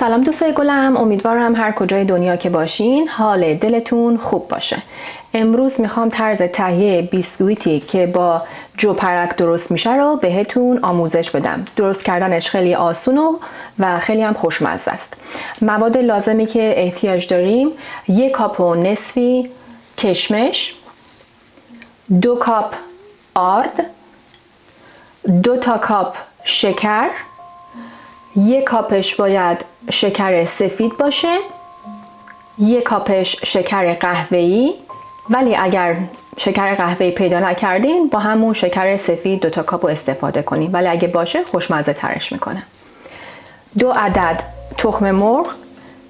سلام دوستای گلم، امیدوارم هر کجای دنیا که باشین حال دلتون خوب باشه. امروز میخوام طرز تهیه بیسکویتی که با جوپرک درست میشه رو بهتون آموزش بدم. درست کردنش خیلی آسونه و خیلی هم خوشمزه است. مواد لازمی که احتیاج داریم 1 کاپ و نصفی کشمش، 2 کاپ آرد، 2 تا کاپ شکر، 1 کاپش باید شکر سفید باشه، 1 کاپش شکر قهوه‌ای، ولی اگر شکر قهوه‌ای پیدا نکردین با همون شکر سفید 2 تا کاپ استفاده کنین، ولی اگه باشه خوشمزه ترش میکنه. 2 عدد تخم مرغ،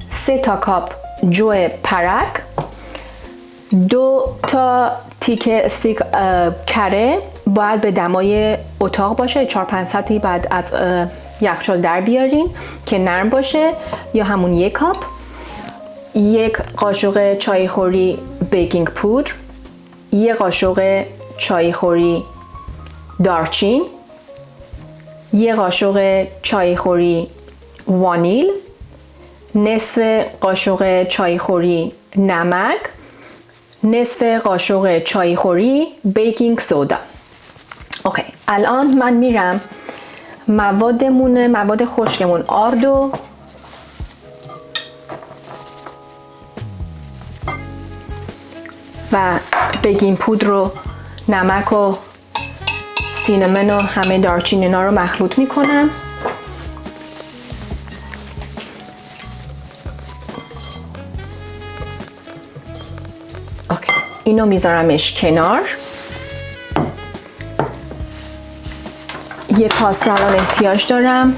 3 تا کاپ جو پرک، 2 تا تیکه استیک کره باید به دمای اتاق باشه، 4-5 ساعتی بعد از یخچال در بیارین که نرم باشه، یا همون 1 کاپ. 1 قاشق چایخوری بیکینگ پودر، 1 قاشق چایخوری دارچین، 1 قاشق چایخوری وانیل، نصف قاشق چایخوری نمک، نصف قاشق چایخوری بیکینگ سودا. اوکی، الان من میرم مواد خشکمون آرد و بیکینگ پودر و نمک و سینامون و همه دارچین اینا رو مخلوط میکنم. اوکی، اینو میذارمش کنار. 1 کاسه الان احتیاج دارم.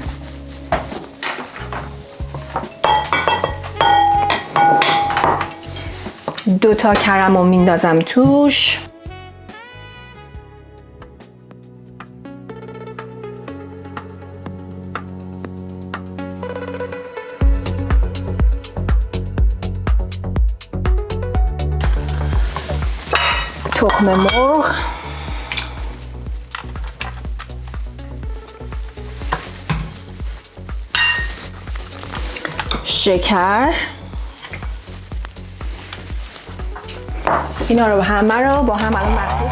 دو تا کرم رو میندازم توش. تخم مرغ، شکر، اینا رو همه رو با هم الان مخلوط.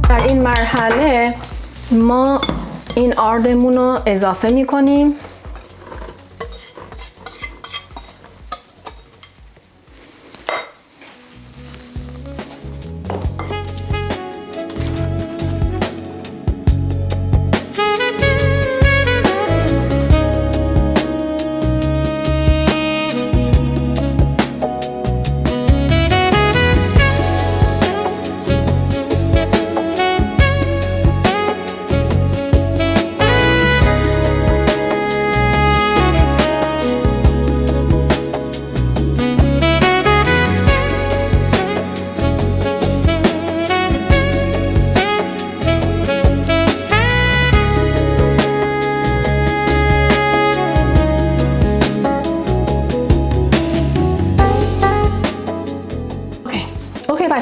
در این مرحله ما این آردمون رو اضافه میکنیم.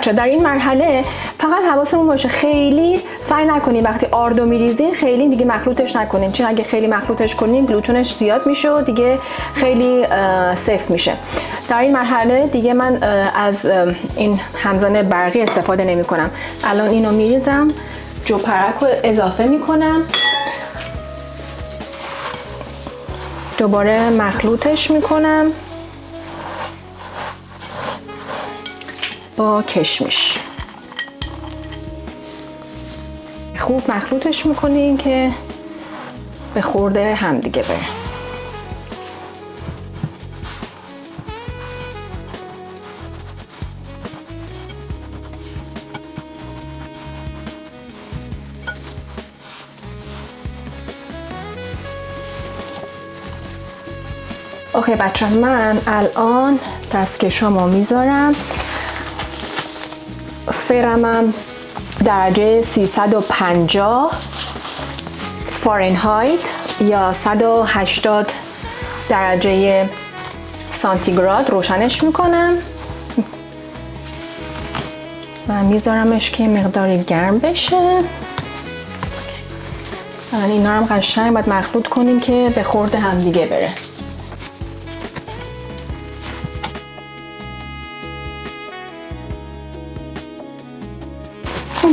در این مرحله فقط حواسمون باشه خیلی سعی نکنین وقتی آردو میریزین خیلی دیگه مخلوطش نکنین، چون اگه خیلی مخلوطش کنین گلوتونش زیاد میشه و دیگه خیلی سفت میشه. در این مرحله دیگه من از این همزن برقی استفاده نمی کنم. الان اینو میریزم، جوپرک رو اضافه میکنم، دوباره مخلوطش میکنم با کشمش. خوب مخلوطش میکنین که به خورده هم دیگه بره. اوکی بچه، من الان دستکشامو میذارم. فرمم درجه 350 فارنهایت یا 180 درجه سانتیگراد روشنش میکنم و میذارمش که مقداری گرم بشه. اینا هم قشنگ باید مخلوط کنیم که به خورد همدیگه بره.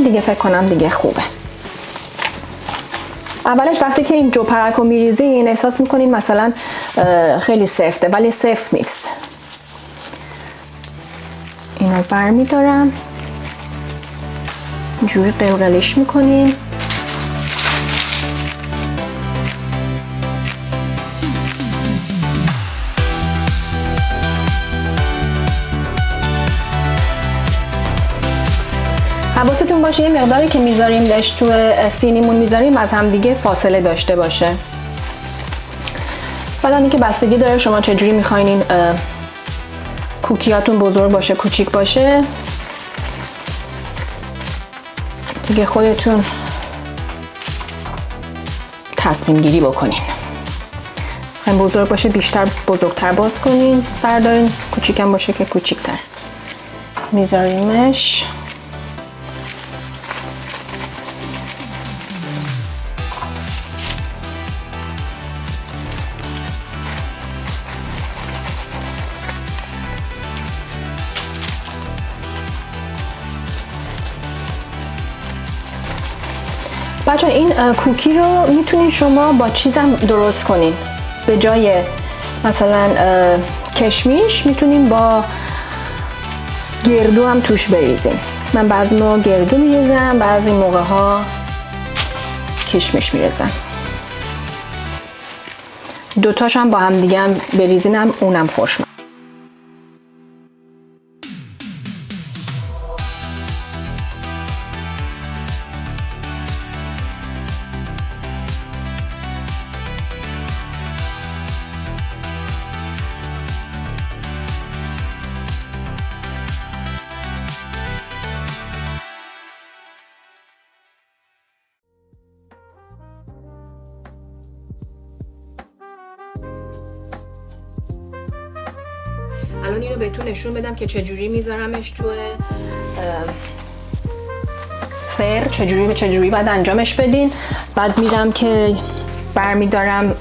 دیگه فکر کنم دیگه خوبه. اولش وقتی که این جو پرک رو میریزین احساس میکنین مثلا خیلی سفته، ولی سفت نیست. اینو برمیدارم، اینجوری قلقلش میکنیم. حواستون باشه یه مقداری که میذاریمش تو سینیمون میذاریم از همدیگه فاصله داشته باشه. بعد اینکه بستگی داره شما چجوری میخواین این کوکیاتون بزرگ باشه کوچیک باشه، دیگه خودتون تصمیم گیری بکنین. خیلی بزرگ باشه بیشتر بزرگتر باز کنین، بردارین. کوچیکم باشه که کوچیکتر میذاریمش. بچه این کوکی رو میتونین شما با چیزم درست کنین. به جای مثلا کشمیش میتونین با گردو هم توش بریزین. من بعضی موقع گردو میریزم، بعضی موقع ها کشمیش میریزم. دوتاش هم با هم دیگه هم بریزینم اونم خوشم. الان اینو بهتون نشون بدم که چجوری میذارمش تو فر، چجوری باید انجامش بدین. بعد میرم که برمیدارم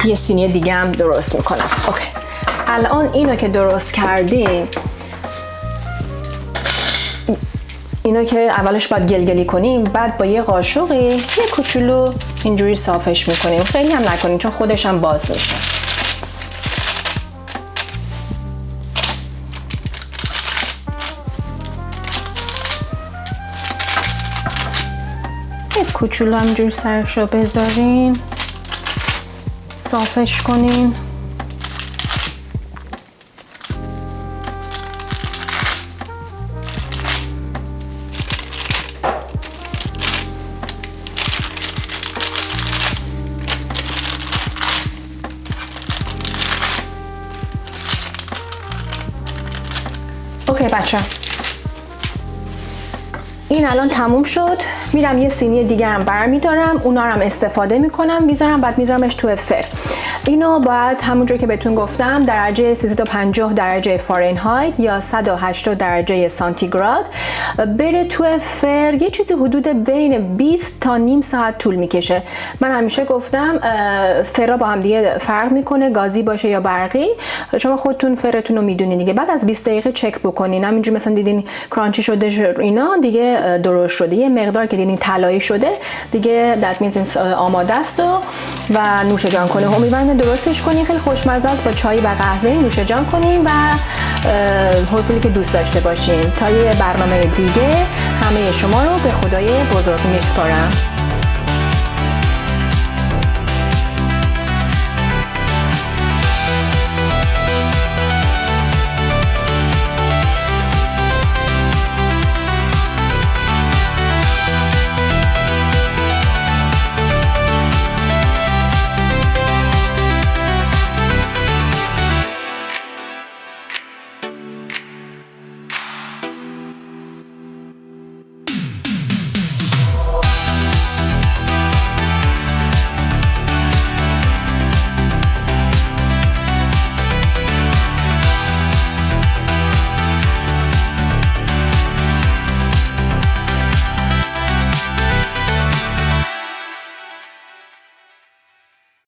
یه سینی دیگه هم درست میکنم. اوکی. الان اینو که درست کردیم، اینو که اولش باید گلگلی کنیم، بعد با یه قاشقی یه کوچولو اینجوری صافش میکنیم. خیلی هم نکنیم چون خودش هم باز میشه. کوچولو همجور سرش رو بذارین، صافش کنین. اوکی بچه، این الان تموم شد. میرم یه سینی دیگه هم برمیدارم، اونا رو هم استفاده میکنم میذارم، بعد میذارمش تو فر. اینو باید همونجور که بهتون گفتم درجه 350 درجه فارنهایت یا 180 درجه سانتیگراد بره تو فر. یه چیزی حدود بین 20 تا نیم ساعت طول میکشه. من همیشه گفتم فرا با هم دیگه فرق میکنه، گازی باشه یا برقی. شما خودتون فرتون رو میدونین دیگه. بعد از 20 دقیقه چک بکنین. همینجوری مثلا دیدین کرانچی شده اینا دیگه درست شده. یه مقدار که دیدین طلایی شده دیگه that means آماده است و نوش جان کنه. امیدوارم درستش کنین. خیلی خوشمزه است. با چای و قهوه نوش جان کنین و حوصله که دوست داشته باشین. تا یه برنامه دیگه همه شما رو به خدای بزرگ میسپارم.